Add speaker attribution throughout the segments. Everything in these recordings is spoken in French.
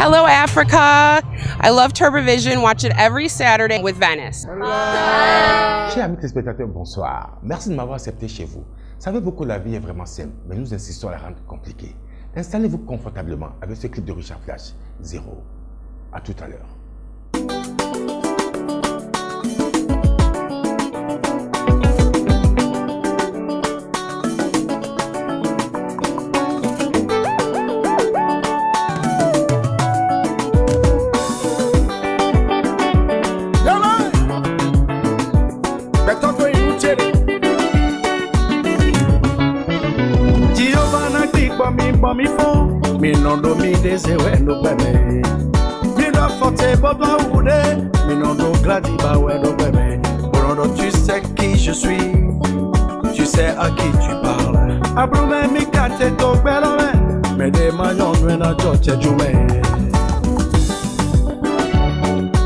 Speaker 1: Hello, Africa. I love Turbovision. Watch it every Saturday with Venice.
Speaker 2: Chers amis téléspectateurs, bonsoir. Merci de m'avoir accepté chez vous. Savez beaucoup, la vie est vraiment simple, mais nous insistons à la rendre compliquée. Installez-vous confortablement avec ce clip de Richard Flash, Zéro. À tout à l'heure.
Speaker 3: Mi fo mi nondo mi dese wendo beme mi do forte boba oude mi nondo gladi ba wendo beme Borondo, tu sais qui je suis, tu sais à qui tu parles. Abrume mi kate to belome me de mayon wena joche jume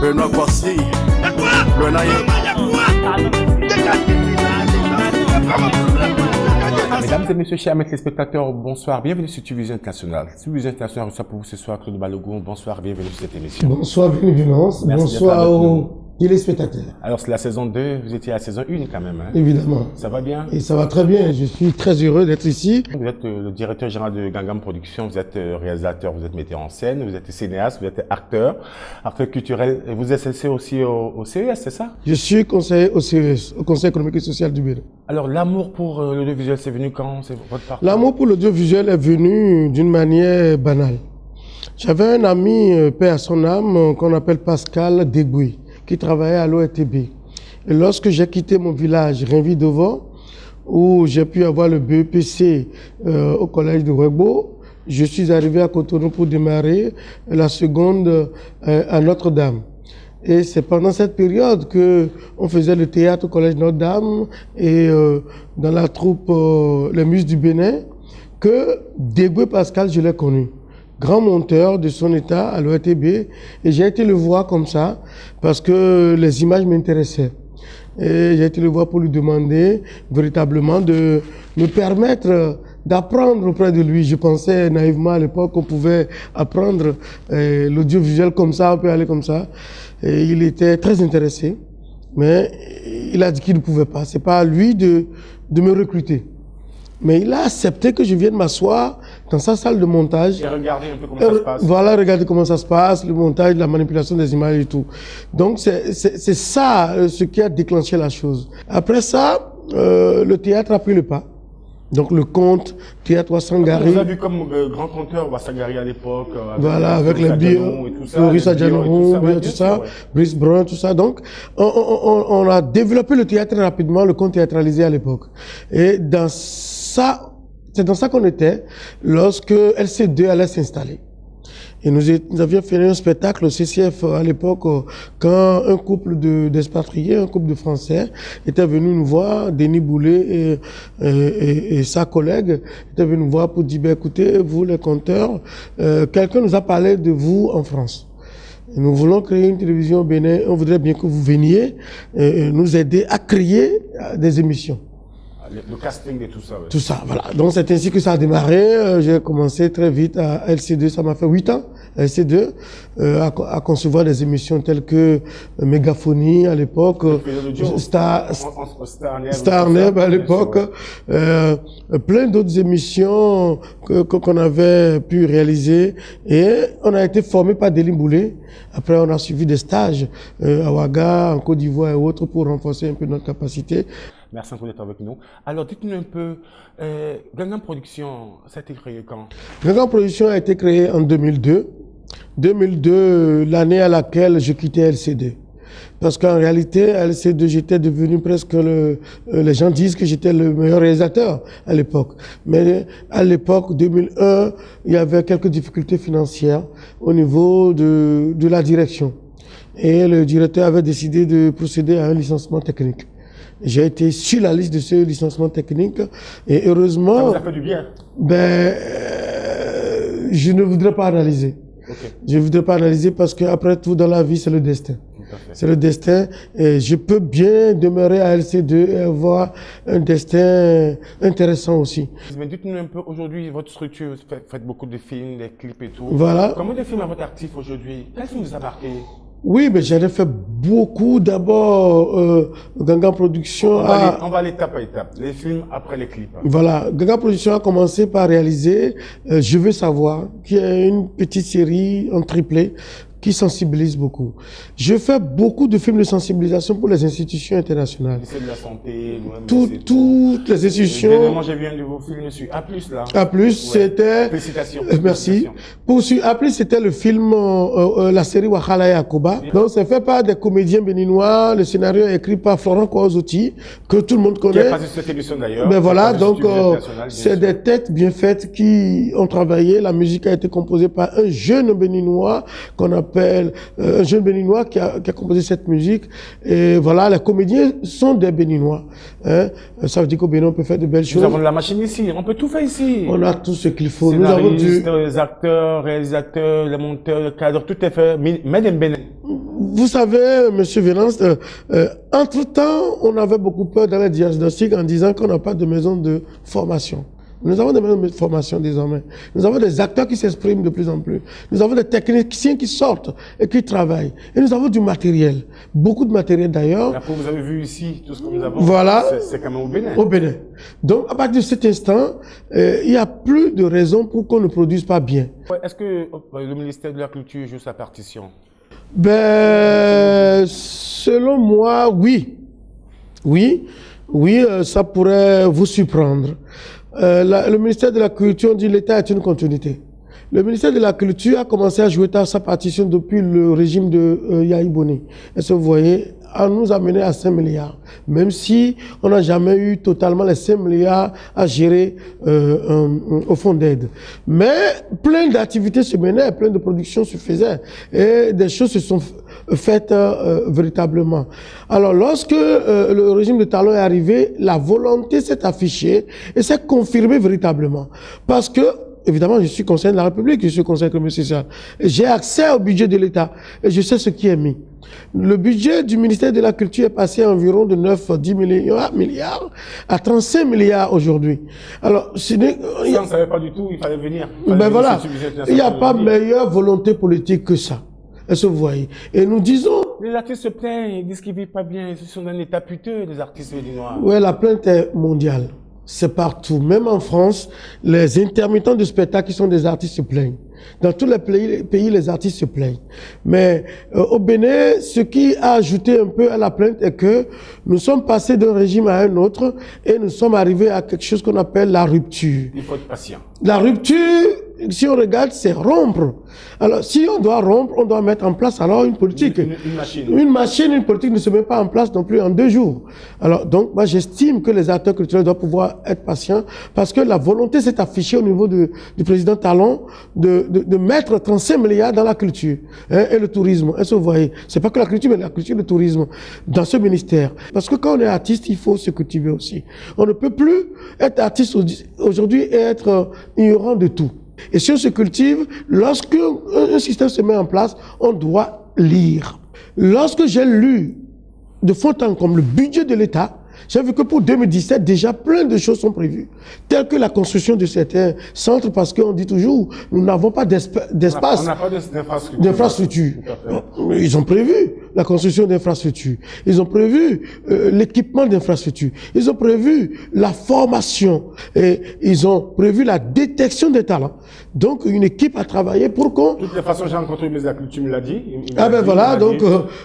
Speaker 3: Benoît Corsi le naïe.
Speaker 2: Mesdames et messieurs, chers téléspectateurs, bonsoir. Bienvenue sur Tuvision International. Tuvision International reçoit pour vous ce soir Claude Balogun. Bonsoir, bienvenue sur cette émission.
Speaker 4: Bonsoir, bienvenue. Bonsoir aux téléspectateurs.
Speaker 2: Alors, c'est la saison 2, vous étiez à la saison 1 quand même. Hein?
Speaker 4: Évidemment.
Speaker 2: Ça va bien?
Speaker 4: Et ça va très bien. Je suis très heureux d'être ici.
Speaker 2: Vous êtes le directeur général de Gangam Productions, vous êtes réalisateur, vous êtes metteur en scène, vous êtes cinéaste, vous êtes acteur culturel. Vous êtes aussi au CES, c'est ça?
Speaker 4: Je suis conseiller au CES, au Conseil économique et social du Bénin.
Speaker 2: Alors, l'amour pour l'audiovisuel, c'est venu quand? C'est votre parcours?
Speaker 4: L'amour pour l'audiovisuel est venu d'une manière banale. J'avais un ami, paix à son âme, qu'on appelle Pascal Degboui, qui travaillait à l'ORTB. Et lorsque j'ai quitté mon village, Rainville-Devant, où j'ai pu avoir le BEPC au collège de Ouegbo, je suis arrivé à Cotonou pour démarrer la seconde à Notre-Dame. Et c'est pendant cette période que on faisait le théâtre au collège Notre-Dame et dans la troupe Les Muses du Bénin, que Degboui Pascal, je l'ai connu. Grand monteur de son état à l'ORTB, et j'ai été le voir comme ça parce que les images m'intéressaient. Et j'ai été le voir pour lui demander véritablement de me permettre d'apprendre auprès de lui. Je pensais naïvement à l'époque qu'on pouvait apprendre l'audiovisuel comme ça, on peut aller comme ça. Et il était très intéressé, mais il a dit qu'il ne pouvait pas. C'est pas à lui de me recruter. Mais il a accepté que je vienne m'asseoir dans sa salle de montage.
Speaker 2: Et regarder un peu comment ça se passe.
Speaker 4: Voilà, regarder comment ça se passe, le montage, la manipulation des images et tout. Donc c'est ça ce qui a déclenché la chose. Après ça, le théâtre a pris le pas. Donc le conte, théâtre Wassangari.
Speaker 2: Vous avez vu comme grand conteur Wassangari à l'époque.
Speaker 4: Voilà, avec les bio, Floris Adjanourou, tout ça, Brice Brun, tout ça. Donc on a développé le théâtre rapidement, le conte théâtralisé à l'époque. Et c'est dans ça qu'on était lorsque LC2 allait s'installer. Et nous avions fait un spectacle au CCF à l'époque quand un couple d'expatriés, un couple de Français était venu nous voir, Denis Boulet et sa collègue étaient venus nous voir pour dire, ben, écoutez, vous les conteurs, quelqu'un nous a parlé de vous en France. Et nous voulons créer une télévision au Bénin, on voudrait bien que vous veniez nous aider à créer des émissions.
Speaker 2: Le casting et tout ça. Ouais.
Speaker 4: Tout ça, voilà. Donc c'est ainsi que ça a démarré. J'ai commencé très vite à LC2, ça m'a fait 8 ans, à LC2, à concevoir des émissions telles que Mégaphonie à l'époque, Starneb à l'époque, plein d'autres émissions qu'on avait pu réaliser. Et on a été formé par Denis Boulet. Après, on a suivi des stages à Ouaga, en Côte d'Ivoire et autres pour renforcer un peu notre capacité.
Speaker 2: Merci beaucoup d'être avec nous. Alors, dites-nous un peu, Gangam Productions, ça a été créé quand?
Speaker 4: Gangam Productions a été créé en 2002. 2002, l'année à laquelle je quittais LC2. Parce qu'en réalité, à LC2, j'étais devenu presque les gens disent que j'étais le meilleur réalisateur à l'époque. Mais à l'époque, 2001, il y avait quelques difficultés financières au niveau de la direction. Et le directeur avait décidé de procéder à un licenciement technique. J'ai été sur la liste de ce licenciement technique et heureusement...
Speaker 2: Ça vous a fait du bien?
Speaker 4: Je ne voudrais pas analyser.
Speaker 2: Okay.
Speaker 4: Je ne voudrais pas analyser parce qu'après tout, dans la vie, c'est le destin. C'est le destin. Et je peux bien demeurer à LC2 et avoir un destin intéressant aussi.
Speaker 2: Mais dites-nous un peu, aujourd'hui, votre structure, vous faites beaucoup de films, des clips et tout.
Speaker 4: Voilà.
Speaker 2: Comment de films à votre actif aujourd'hui? Quel film vous a marqué?
Speaker 4: Oui, mais j'en ai fait beaucoup. D'abord, Gangan Production
Speaker 2: On va l'étape à étape. Les films après les clips.
Speaker 4: Voilà, Gangan Production a commencé par réaliser Je veux savoir, qui est une petite série en triplé qui sensibilise beaucoup. Je fais beaucoup de films de sensibilisation pour les institutions internationales.
Speaker 2: C'est de la santé,
Speaker 4: toutes les institutions.
Speaker 2: Dernièrement, j'ai vu un de vos films sur A+, là.
Speaker 4: A+, ouais. C'était...
Speaker 2: Félicitations.
Speaker 4: Merci. Pour sur A+, c'était le film, la série Wakhala et Akoba. Oui. Donc, c'est fait par des comédiens béninois. Le scénario est écrit par Florent Kouazouti, que tout le monde connaît. Qui est pas sur cette émission d'ailleurs. Mais voilà, donc, c'est des têtes bien faites qui ont travaillé. La musique a été composée par un jeune béninois qu'on appelle un jeune béninois qui a composé cette musique. Et voilà, les comédiens sont des béninois. Hein. Ça veut dire qu'au Bénin, on peut faire de belles choses.
Speaker 2: Nous avons de la machine ici, on peut tout faire ici.
Speaker 4: On a tout ce qu'il faut.
Speaker 2: Nous avons les acteurs, réalisateurs, les monteurs, le cadre, tout est fait. Made in Bénin.
Speaker 4: Vous savez, Monsieur Vélance, entre-temps, on avait beaucoup peur dans les diagnostics en disant qu'on n'a pas de maison de formation. Nous avons des maisons de formation désormais. Nous avons des acteurs qui s'expriment de plus en plus. Nous avons des techniciens qui sortent et qui travaillent. Et nous avons du matériel. Beaucoup de matériel d'ailleurs.
Speaker 2: Après, vous avez vu ici tout ce que nous avons.
Speaker 4: Voilà.
Speaker 2: C'est quand même au Bénin.
Speaker 4: Au Bénin. Donc, à partir de cet instant, il n'y a plus de raison pour qu'on ne produise pas bien.
Speaker 2: Est-ce que le ministère de la Culture joue sa partition?
Speaker 4: Ben, selon moi, oui. Oui, ça pourrait vous surprendre. Le ministère de la Culture, on dit l'État est une continuité. Le ministère de la Culture a commencé à jouer sa partition depuis le régime de Yahi Boni. Est-ce que vous voyez, à nous amener à 5 milliards. Même si on n'a jamais eu totalement les 5 milliards à gérer au fonds d'aide. Mais plein d'activités se menaient, plein de productions se faisaient. Et des choses se sont faites véritablement. Alors lorsque le régime de Talon est arrivé, la volonté s'est affichée et s'est confirmée véritablement. Parce que évidemment, je suis conseiller de la République, je suis conseiller économique et social. J'ai accès au budget de l'État et je sais ce qui est mis. Le budget du ministère de la Culture est passé à environ de 9-10 milliards à 35 milliards aujourd'hui. Alors, ça,
Speaker 2: on ne savait pas du tout, il fallait venir.
Speaker 4: Ben voilà, il n'y a pas meilleure volonté politique que ça. Est-ce que vous voyez? Et nous disons...
Speaker 2: Les artistes se plaignent, ils disent qu'ils ne vivent pas bien, ils sont dans un état piteux, les artistes béninois.
Speaker 4: Oui, la plainte est mondiale. C'est partout. Même en France, les intermittents de spectacle qui sont des artistes se plaignent. Dans tous les pays, les artistes se plaignent. Mais au Bénin, ce qui a ajouté un peu à la plainte est que nous sommes passés d'un régime à un autre et nous sommes arrivés à quelque chose qu'on appelle la rupture.
Speaker 2: Il faut être patient.
Speaker 4: La rupture, si on regarde, c'est rompre. Alors, si on doit rompre, on doit mettre en place alors une politique.
Speaker 2: Une machine.
Speaker 4: Une machine, une politique ne se met pas en place non plus en 2 jours. Alors, donc, moi, j'estime que les acteurs culturels doivent pouvoir être patients parce que la volonté s'est affichée au niveau du président Talon de mettre 35 milliards dans la culture et le tourisme. Est-ce que vous voyez? C'est pas que la culture, mais la culture et le tourisme dans ce ministère. Parce que quand on est artiste, il faut se cultiver aussi. On ne peut plus être artiste aujourd'hui et être ignorant de tout. Et si on se cultive, lorsque un système se met en place, on doit lire. Lorsque j'ai lu de fond en comble le budget de l'État, j'ai vu que pour 2017, déjà plein de choses sont prévues, telles que la construction de certains centres, parce qu'on dit toujours, nous n'avons pas d'espace.
Speaker 2: On n'a pas
Speaker 4: d'infrastructure. Ils ont prévu la construction d'infrastructures. Ils ont prévu l'équipement d'infrastructures. Ils ont prévu la formation. Et ils ont prévu la détection des talents. Donc, une équipe a travaillé pour qu'on...
Speaker 2: De toute façon, j'ai rencontré le ministre de la Culture, me l'a dit.
Speaker 4: Voilà, donc...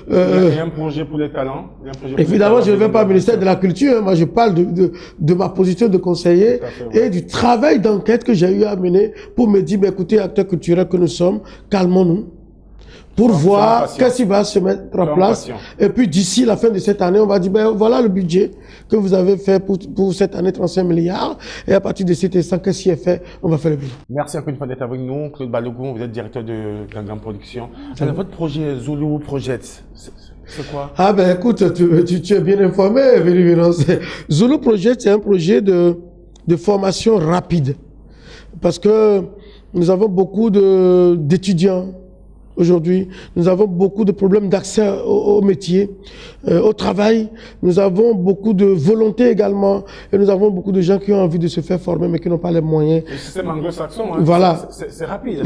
Speaker 2: il y a un projet pour les talents.
Speaker 4: Évidemment, je ne vais pas au ministère de la Culture. Moi, je parle de ma position de conseiller et du travail d'enquête que j'ai eu à mener pour me dire, écoutez, acteurs culturels que nous sommes, calmons-nous pour voir qu'est-ce qui va se mettre en place. Et puis, d'ici la fin de cette année, on va dire, voilà le budget que vous avez fait pour cette année, 35 milliards. Et à partir de cet instant, qu'est-ce qui est fait? On va faire le bilan.
Speaker 2: Merci encore une fois d'être avec nous. Claude Balogun, vous êtes directeur de Gangan Production. Alors, votre projet Zulu Project, c'est quoi?
Speaker 4: Ah ben écoute, tu es bien informé, Zulu Project, c'est un projet de formation rapide. Parce que nous avons beaucoup d'étudiants Aujourd'hui, nous avons beaucoup de problèmes d'accès au métier, au travail. Nous avons beaucoup de volonté également. Et nous avons beaucoup de gens qui ont envie de se faire former, mais qui n'ont pas les moyens.
Speaker 2: Le système anglo-saxon, hein,
Speaker 4: voilà.
Speaker 2: C'est rapide,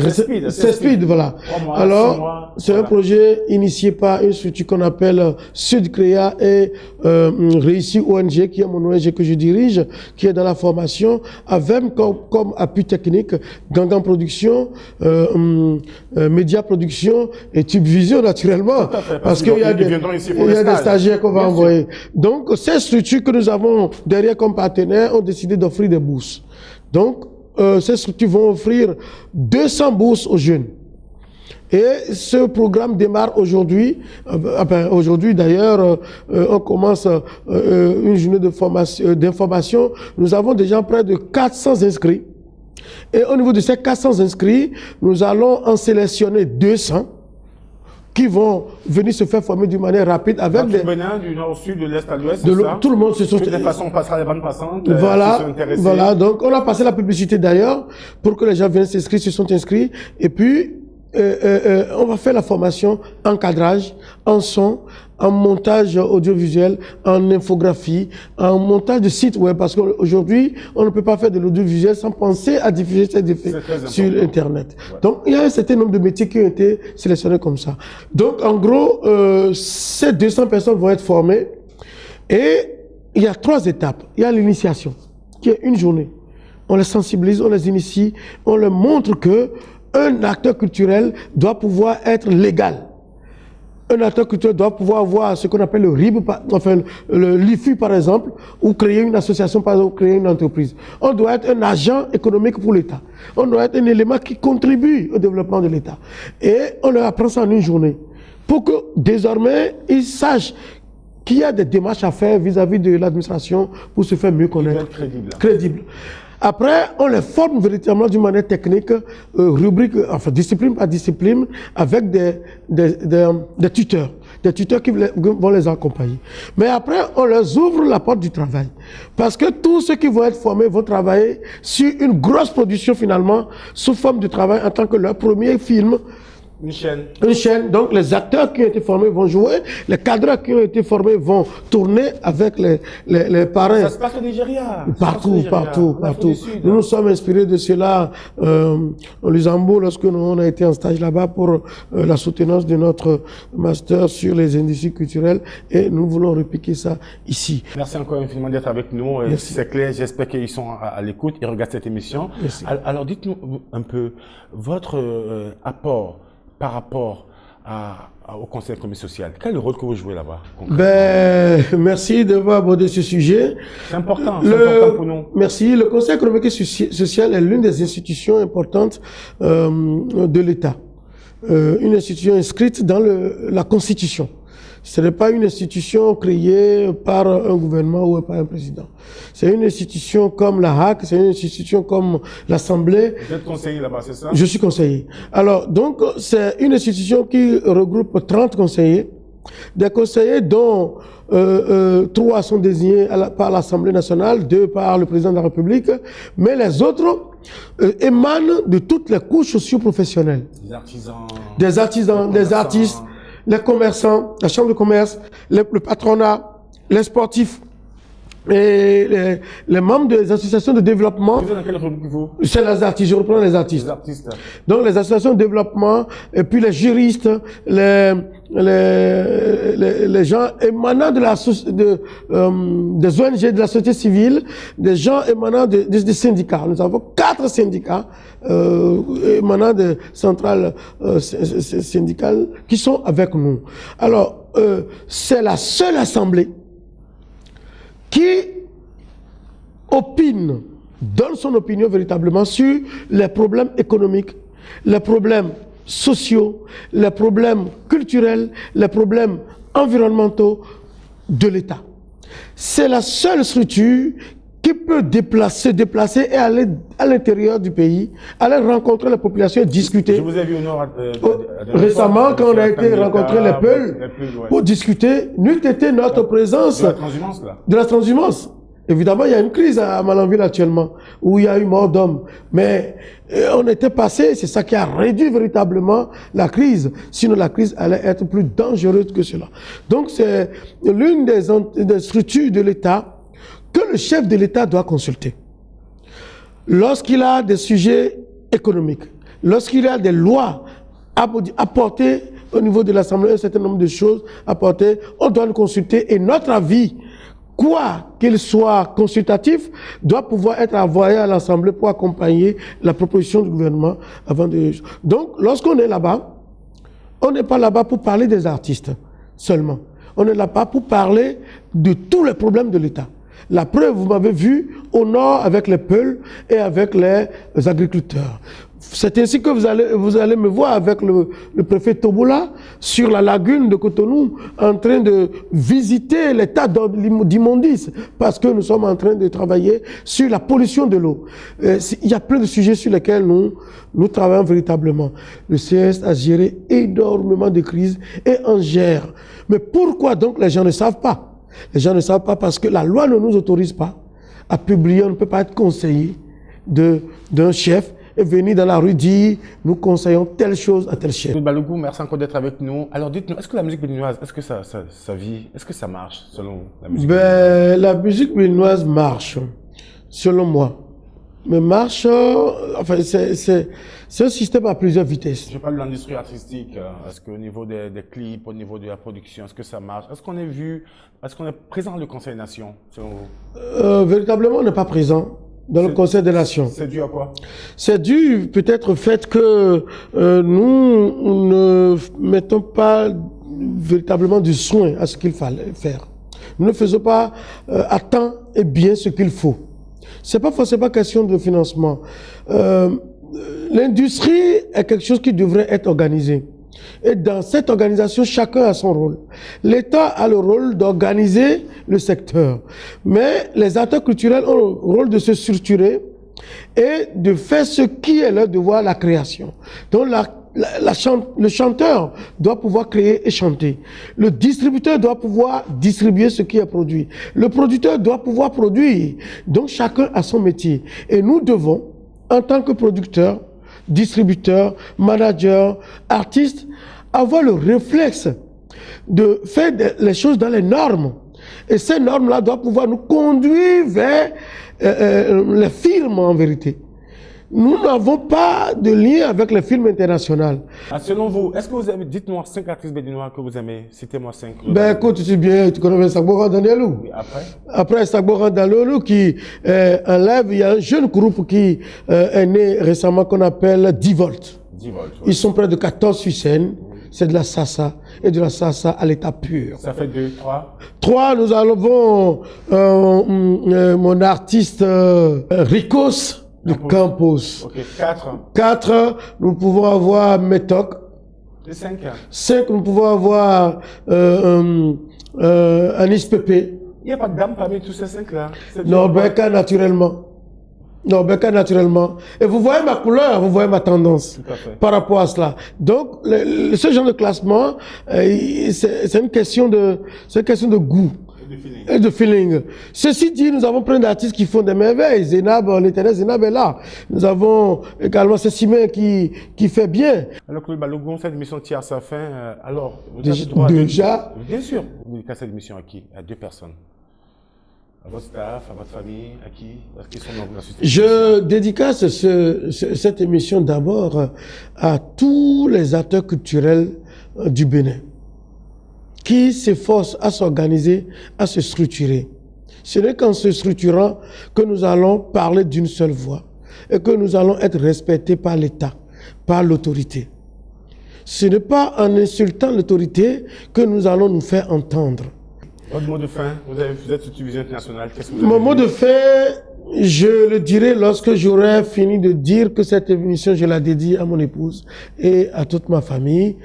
Speaker 4: c'est speed, voilà.
Speaker 2: 3 mois,
Speaker 4: alors,
Speaker 2: 6 mois,
Speaker 4: c'est un projet initié par une structure qu'on appelle Sud-Créa et Réussi ONG, qui est mon ONG que je dirige, qui est dans la formation, avec comme appui technique, Gangan Production, Média Production, et Tube Vision, naturellement, parce qu'il y a des stagiaires qu'on va envoyer. Donc, ces structures que nous avons derrière comme partenaires ont décidé d'offrir des bourses. Donc, ces structures vont offrir 200 bourses aux jeunes. Et ce programme démarre aujourd'hui. Aujourd'hui, d'ailleurs, on commence une journée d'information. Nous avons déjà près de 400 inscrits. Et au niveau de ces 400 inscrits, nous allons en sélectionner 200 qui vont venir se faire former d'une manière rapide avec
Speaker 2: des... du nord au sud, de l'est à l'ouest,
Speaker 4: tout le monde se sont...
Speaker 2: De toute façon, on passera les bandes passantes.
Speaker 4: Voilà, voilà. Donc, on a passé la publicité d'ailleurs pour que les gens viennent s'inscrire, se sont inscrits. Et puis, on va faire la formation en cadrage, en son, en montage audiovisuel, en infographie, en montage de sites web, parce qu'aujourd'hui, on ne peut pas faire de l'audiovisuel sans penser à diffuser ces effets sur Internet. Ouais. Donc, il y a un certain nombre de métiers qui ont été sélectionnés comme ça. Donc, en gros, ces 200 personnes vont être formées et il y a 3 étapes. Il y a l'initiation, qui est une journée. On les sensibilise, on les initie, on leur montre que un acteur culturel doit pouvoir être légal. Un acteur culturel doit pouvoir avoir ce qu'on appelle le RIB, enfin le LIFU par exemple, ou créer une association, par exemple, ou créer une entreprise. On doit être un agent économique pour l'État. On doit être un élément qui contribue au développement de l'État. Et on leur apprend ça en une journée. Pour que désormais, ils sachent qu'il y a des démarches à faire vis-à-vis de l'administration pour se faire mieux connaître. Crédible. Après, on les forme véritablement d'une manière technique, rubrique, enfin discipline par discipline, avec des tuteurs qui vont les accompagner. Mais après, on leur ouvre la porte du travail. Parce que tous ceux qui vont être formés vont travailler sur une grosse production finalement, sous forme de travail en tant que leur premier film.
Speaker 2: Une chaîne.
Speaker 4: Une chaîne. Donc, les acteurs qui ont été formés vont jouer, les cadres qui ont été formés vont tourner avec les parrains. Ça
Speaker 2: se passe au Nigeria.
Speaker 4: Partout. Nous nous sommes inspirés de cela au Luxembourg lorsque on a été en stage là-bas pour la soutenance de notre master sur les industries culturelles et nous voulons répliquer ça ici.
Speaker 2: Merci encore infiniment d'être avec nous. C'est clair, j'espère qu'ils sont à l'écoute, ils regardent cette émission.
Speaker 4: Merci.
Speaker 2: Alors, dites-nous un peu votre apport par rapport au Conseil économique et social. Quel est le rôle que vous jouez là-bas?
Speaker 4: Merci d'avoir abordé ce sujet.
Speaker 2: C'est important, c'est important pour nous.
Speaker 4: Merci. Le Conseil économique et social est l'une des institutions importantes de l'État. Une institution inscrite dans la Constitution. Ce n'est pas une institution créée par un gouvernement ou par un président. C'est une institution comme la HAC, c'est une institution comme l'Assemblée.
Speaker 2: Vous êtes conseiller là-bas, c'est ça?
Speaker 4: Je suis conseiller. Alors, donc, c'est une institution qui regroupe 30 conseillers. Des conseillers dont 3 sont désignés par l'Assemblée nationale, 2 par le président de la République, mais les autres émanent de toutes les couches socio-professionnelles. Des artisans, des artistes, les commerçants, la chambre de commerce, le patronat, les sportifs et les membres des associations de développement.
Speaker 2: Vous êtes dans quelle rubrique vous?
Speaker 4: C'est les artistes, je reprends les artistes.
Speaker 2: Les artistes.
Speaker 4: Donc les associations de développement, et puis les juristes, les gens émanant des ONG, de la société civile, des gens émanant des syndicats. Nous avons 4 syndicats émanant des centrales syndicales qui sont avec nous. Alors, c'est la seule assemblée qui opine, donne son opinion véritablement sur les problèmes économiques, les problèmes sociaux, les problèmes culturels, les problèmes environnementaux de l'État. C'est la seule structure qui peut se déplacer et aller à l'intérieur du pays, aller rencontrer la population et discuter.
Speaker 2: Je vous ai vu au nord
Speaker 4: récemment, quand on a été rencontrer les Peuls pour discuter, n'eût été notre présence
Speaker 2: de la transhumance, là.
Speaker 4: De la transhumance. Évidemment, il y a une crise à Malanville actuellement, où il y a eu mort d'hommes. Mais on était passé, c'est ça qui a réduit véritablement la crise. Sinon, la crise allait être plus dangereuse que cela. Donc, c'est l'une des structures de l'État que le chef de l'État doit consulter. Lorsqu'il a des sujets économiques, lorsqu'il y a des lois à porter au niveau de l'Assemblée, un certain nombre de choses à porter, on doit le consulter et notre avis, quoi qu'il soit consultatif, doit pouvoir être envoyé à l'Assemblée pour accompagner la proposition du gouvernement avant de... Donc, lorsqu'on est là-bas, on n'est pas là-bas pour parler des artistes seulement. On est là-bas pour parler de tous les problèmes de l'État. La preuve, vous m'avez vu au nord avec les Peuls et avec les agriculteurs. C'est ainsi que vous allez me voir avec le préfet Tobola sur la lagune de Cotonou en train de visiter l'état d'immondice parce que nous sommes en train de travailler sur la pollution de l'eau. Il y a plein de sujets sur lesquels nous travaillons véritablement. Le CS a géré énormément de crises et en gère. Mais pourquoi donc les gens ne savent pas? Les gens ne savent pas parce que la loi ne nous autorise pas à publier. On ne peut pas être conseiller d'un chef et venir dans la rue dire nous conseillons telle chose à tel chef.
Speaker 2: Balougou, merci encore d'être avec nous. Alors dites-nous, est-ce que la musique béninoise, est-ce que ça vit, est-ce que ça marche selon vous, la musique béninoise?
Speaker 4: La musique béninoise marche, selon moi. Mais marche, enfin c'est un système à plusieurs vitesses.
Speaker 2: Je parle de l'industrie artistique. Est-ce qu'au niveau des clips, au niveau de la production, est-ce que ça marche? Est-ce qu'on est vu, est-ce qu'on est présent dans le Conseil des Nations, selon vous?
Speaker 4: Véritablement, on n'est pas présent dans le Conseil des Nations.
Speaker 2: C'est dû à quoi? C'est
Speaker 4: dû peut-être au fait que nous ne mettons pas véritablement du soin à ce qu'il fallait faire. Nous ne faisons pas à temps et bien ce qu'il faut. C'est pas forcément question de financement. L'industrie est quelque chose qui devrait être organisé. Et dans cette organisation, chacun a son rôle. L'État a le rôle d'organiser le secteur. Mais les acteurs culturels ont le rôle de se structurer et de faire ce qui est leur devoir, la création. Donc le chanteur doit pouvoir créer et chanter. Le distributeur doit pouvoir distribuer ce qui est produit. Le producteur doit pouvoir produire. Donc chacun a son métier. Et nous devons, en tant que producteurs, distributeurs, managers, artistes, avoir le réflexe de faire les choses dans les normes. Et ces normes-là doivent pouvoir nous conduire vers les films en vérité. Nous n'avons pas de lien avec les films internationaux.
Speaker 2: Ah, selon vous, est-ce que vous avez, dites-moi 5 artistes béninois que vous aimez, citez-moi 5.
Speaker 4: Ben écoute, tu connais Sagboran Danielou.
Speaker 2: Oui, après?
Speaker 4: Après Sagboran Danielou qui en live, il y a un jeune groupe qui est né récemment qu'on appelle Divolt.
Speaker 2: Divolt, oui.
Speaker 4: Ils sont près de 14 sur scène. C'est de la salsa et de la salsa à l'état pur.
Speaker 2: Ça fait 2, 3.
Speaker 4: 3, nous avons mon artiste Ricos de Campos.
Speaker 2: Ok, 4.
Speaker 4: 4, nous pouvons avoir Metok.
Speaker 2: Et 5.
Speaker 4: 5, nous pouvons avoir Anis Pépé.
Speaker 2: Il n'y a pas de dame parmi tous ces 5-là?
Speaker 4: Norbeka naturellement. Norbeka naturellement. Et vous voyez ma couleur, vous voyez ma tendance par rapport à cela. Donc, ce genre de classement, c'est une question de goût. Et de feeling. Ceci dit, nous avons plein d'artistes qui font des merveilles. Zénab, l'éternel Zénab est là. Nous avons également Cécimé qui fait bien.
Speaker 2: Alors que Balougou, cette émission tire à sa fin. Alors, vous
Speaker 4: déjà,
Speaker 2: avez le droit
Speaker 4: déjà
Speaker 2: bien sûr. Vous dédicacez cette émission à qui? À 2 personnes. À votre staff, à votre famille, à qui?
Speaker 4: Je dédicace cette émission d'abord à tous les acteurs culturels du Bénin qui s'efforcent à s'organiser, à se structurer. Ce n'est qu'en se structurant que nous allons parler d'une seule voix et que nous allons être respectés par l'État, par l'autorité. Ce n'est pas en insultant l'autorité que nous allons nous faire entendre.
Speaker 2: Votre mot de fin, vous êtes sur Télévision Internationale, qu'est-ce que vous avez
Speaker 4: Mon mot de fin, je le dirai lorsque j'aurai fini de dire que cette émission, je la dédie à mon épouse et à toute ma famille.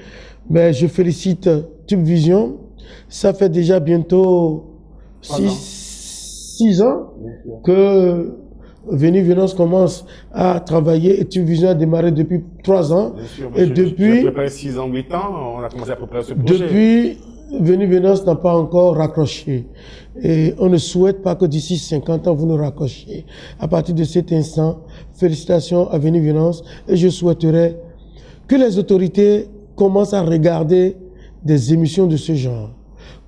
Speaker 4: Mais je félicite Tubvision. Ça fait déjà bientôt 6 ans que Venance commence à travailler et Tubvision a démarré depuis 3 ans.
Speaker 2: Bien sûr,
Speaker 4: et depuis...
Speaker 2: à peu près 6 ans, 8 ans, on a commencé à préparer ce projet.
Speaker 4: Depuis Veni Venance n'a pas encore raccroché. Et on ne souhaite pas que d'ici 50 ans, vous nous raccrochiez. À partir de cet instant, félicitations à Veni Venance. Et je souhaiterais que les autorités commencent à regarder des émissions de ce genre,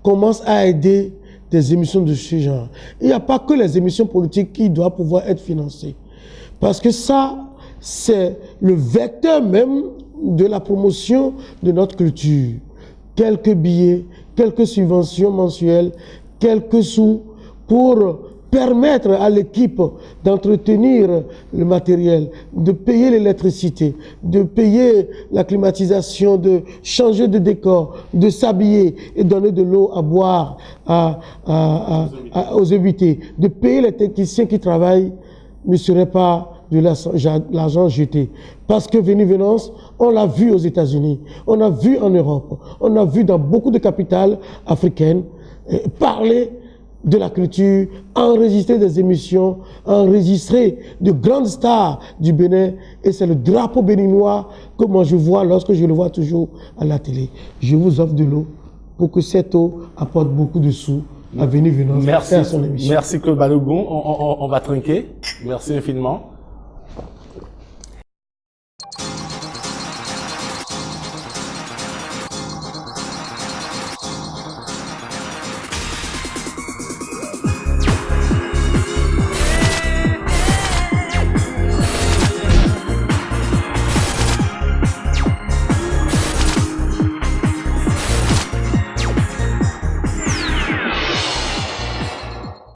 Speaker 4: commencent à aider des émissions de ce genre. Il n'y a pas que les émissions politiques qui doivent pouvoir être financées. Parce que ça, c'est le vecteur même de la promotion de notre culture. Quelques billets, quelques subventions mensuelles, quelques sous pour permettre à l'équipe d'entretenir le matériel, de payer l'électricité, de payer la climatisation, de changer de décor, de s'habiller et donner de l'eau à boire aux invités, de payer les techniciens qui travaillent, ne serait pas de l'argent jeté. Parce que Veni Venance, on l'a vu aux États-Unis, on l'a vu en Europe, on l'a vu dans beaucoup de capitales africaines, parler de la culture, enregistrer des émissions, enregistrer de grandes stars du Bénin. Et c'est le drapeau béninois que moi je vois lorsque je le vois toujours à la télé. Je vous offre de l'eau pour que cette eau apporte beaucoup de sous à Veni Venance et à son émission.
Speaker 5: Merci Claude Balogun. On va trinquer. Merci infiniment.